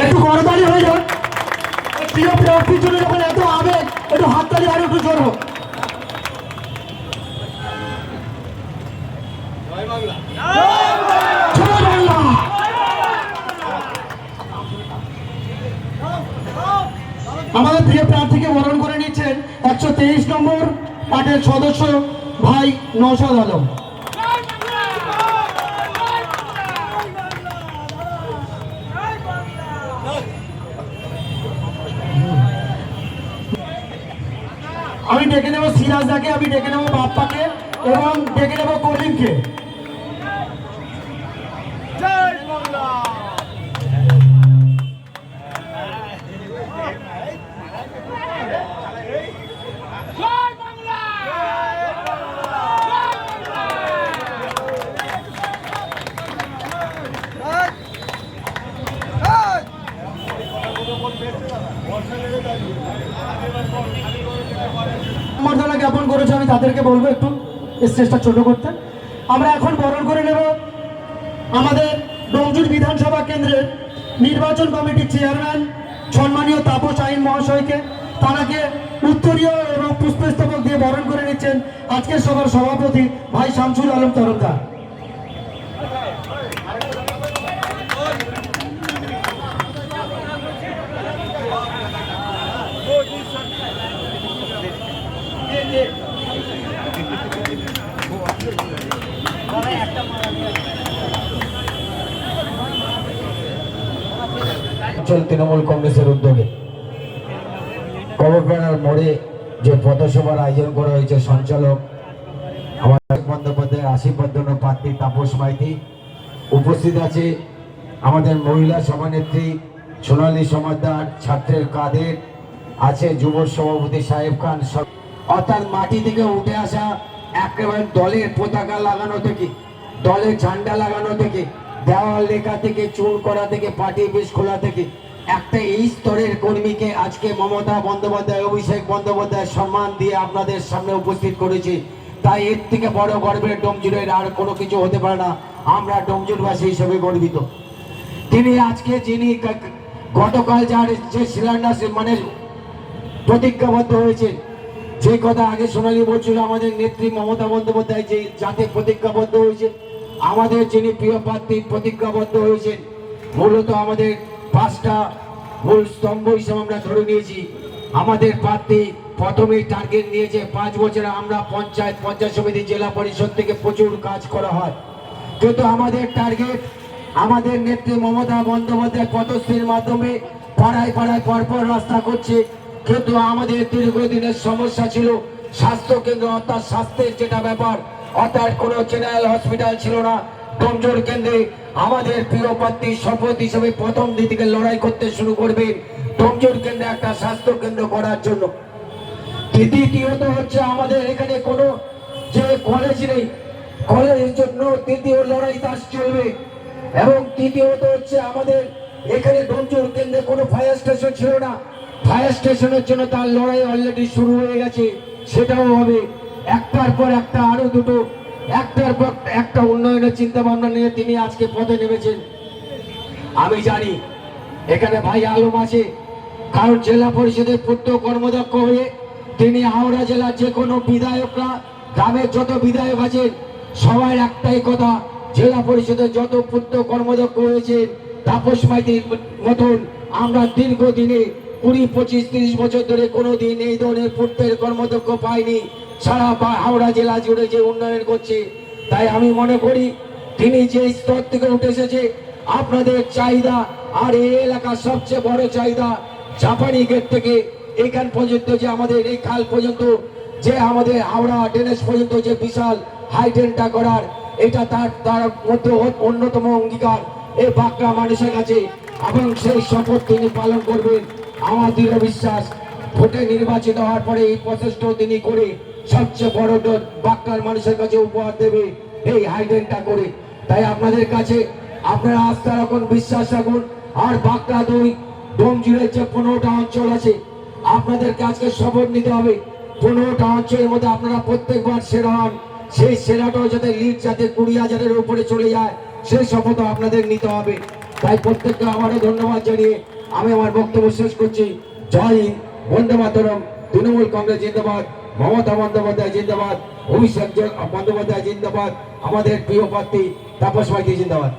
একটু করতালি হয়ে যাক। প্রিয় প্রার্থীর জন্য যখন এত আবেগ, একটু হাততালি আর একটু জোর হোক। আমাদের প্রিয় প্রার্থীকে বরণ করে নিচ্ছেন 123 নম্বর পার্টির সদস্য ভাই নওশাদ আলম। আমি ডেকে নেব সিরাজদাকে, আমি ডেকে নেব বাপ্পাকে এবং ডেকে নেব করিমকে। সম্বর্ধনা জ্ঞাপন করেছে, আমি তাদেরকে বলবো একটু স্টেজটা ছোট করতে। আমরা এখন বরণ করে নেব আমাদের ডোমজুর বিধানসভা কেন্দ্রের নির্বাচন কমিটির চেয়ারম্যান সম্মানীয় তাপস আইন মহাশয়কে। তারাকে উত্তরীয় এবং পুষ্পস্তবক দিয়ে বরণ করে নিচ্ছেন আজকের সভার সভাপতি ভাই শামসুল আলম তরফদার। তৃণমূল কংগ্রেসের উদ্যোগে কবরপাড়ার মোড়ে যে পথসভার আয়োজন করা হয়েছে, সঞ্চালক আমার বন্দ্যোপাধ্যায়, আশীর্বাদ প্রার্থী তাপস মাইতি, উপস্থিত আছে আমাদের মহিলা সভানেত্রী সোনালী সমাজদার, ছাত্রের কাদের আছে, যুব সভাপতি সাহেব খান। অর্থাৎ মাটি থেকে উঠে আসা একেবারে দলের পতাকা লাগানো থেকে, দলের ঝান্ডা লাগানো থেকে, দেওয়াল লেখা থেকে, চুন করা থেকে, পার্টি বেশ খোলা থেকে একটা এই স্তরের কর্মীকে আজকে মমতা বন্দ্যোপাধ্যায়, অভিষেক বন্দ্যোপাধ্যায় সম্মান দিয়ে আপনাদের সামনে উপস্থিত করেছে। তাই এর থেকে বড় গর্বের ডোমজুরের আর কোনো কিছু হতে পারে না। আমরা ডোমজুরবাসী হিসেবে গর্বিত। তিনি আজকে যিনি গতকাল যার যে শিলান্যাস মানে প্রতিজ্ঞাবদ্ধ হয়েছে, যে কথা আগে সোনালী বলছিল, আমাদের নেত্রী মমতা বন্দ্যোপাধ্যায় যে যাতে প্রতিজ্ঞাবদ্ধ হয়েছে, আমাদের যিনি প্রিয় প্রার্থী প্রতিজ্ঞাবদ্ধ হয়েছেন, মূলত আমাদের 5টা মূল স্তম্ভ হিসেবে আমরা ধরে নিয়েছি। আমাদের প্রার্থী প্রথমেই টার্গেট নিয়েছে 5 বছরে আমরা পঞ্চায়েত সমিতি জেলা পরিষদ থেকে প্রচুর কাজ করা হয়, কিন্তু আমাদের টার্গেট আমাদের নেত্রী মমতা বন্দ্যোপাধ্যায় পথশ্রীর মাধ্যমে পাড়ায় পাড়ায় পরপর রাস্তা করছে। কিন্তু আমাদের দীর্ঘদিনের সমস্যা ছিল স্বাস্থ্য কেন্দ্র, অর্থাৎ স্বাস্থ্যের যেটা ব্যাপার, অর্থাৎ কোনো জেনারেল হসপিটাল ছিল না। ডোমজুর কেন্দ্রে আমাদের প্রিয় প্রার্থী শপথ হিসেবে প্রথম দিন থেকে লড়াই করতে শুরু করবেন ডোমজুর কেন্দ্রে একটা স্বাস্থ্য কেন্দ্র করার জন্য। দ্বিতীয়ত হচ্ছে আমাদের এখানে কোনো যে কলেজ নেই, কলেজের জন্য দ্বিতীয় লড়াই তার চলবে। এবং তৃতীয়ত হচ্ছে আমাদের এখানে ডোমজুর কেন্দ্রে কোনো ফায়ার স্টেশন ছিল না, ফায়ার স্টেশনের জন্য তার লড়াই অলরেডি শুরু হয়ে গেছে, সেটাও হবে। একটার পর একটা আরো দুটো, একটার পর একটা উন্নয়নের চিন্তা ভাবনা নিয়ে তিনি আজকে পথে নেমেছেন। আমি জানি এখানে ভাই আলম আছে, কারণ জেলা পরিষদের পূর্ত কর্মদক্ষ হয়ে তিনি হাওড়া জেলার যে কোনো বিধায়করা, গ্রামের যত বিধায়ক আছেন সবাই একটাই কথা, জেলা পরিষদের যত পূর্ত কর্মদক্ষ হয়েছেন তাপস মাইতির মতন আমরা দীর্ঘদিনে 20, 25, 30 বছর ধরে কোনোদিন এই ধরনের পূর্তের কর্মদক্ষ পাইনি সারা হাওড়া জেলা জুড়ে যে উন্নয়ন করছে। তাই আমি মনে করি তিনি যে স্তর থেকে উঠে এসেছে, আপনাদের চাহিদা, আর এই এলাকার সবচেয়ে বড় চাহিদা জাপানি গেট থেকে এখান পর্যন্ত যে আমাদের এই খাল পর্যন্ত, যে আমাদের হাওড়া ড্রেনেজ পর্যন্ত যে বিশাল হাইড্রেনটা করার, এটা তার মধ্যে অন্যতম অঙ্গীকার এই বাঁকড়া মানুষের কাছে, এবং সেই শপথ তিনি পালন করবেন। আমার দৃঢ় বিশ্বাস ভোটে নির্বাচিত হওয়ার পরে এই প্রচেষ্টাও তিনি করে সবচেয়ে বড় বাঁকড়ার মানুষের কাছে উপহার দেবে এই হাইড্রেনটা করে। তাই আপনাদের কাছে আপনারা আস্থা রাখুন, বিশ্বাস রাখুন। আর বাঁকড়া 2 ডোমজুড়ের যে 15টা অঞ্চল আছে, আপনাদেরকে আজকে শপথ নিতে হবে 15টা অঞ্চলের মধ্যে আপনারা প্রত্যেকবার সেরা হন। সেই সেরাটাও যাতে লিড যাতে 20,000-এর উপরে চলে যায়, সেই শপথ আপনাদের নিতে হবে। তাই প্রত্যেককে আমারও ধন্যবাদ জানিয়ে আমি আমার বক্তব্য শেষ করছি। জয় হিন্দ, বন্দে মাতরম, তৃণমূল কংগ্রেস জিন্দাবাদ, মমতা বন্দ্যোপাধ্যায় জিন্দাবাদ, অভিষেক বন্দ্যোপাধ্যায় জিন্দাবাদ, আমাদের প্রিয় প্রার্থী তাপস মাইতি জিন্দাবাদ।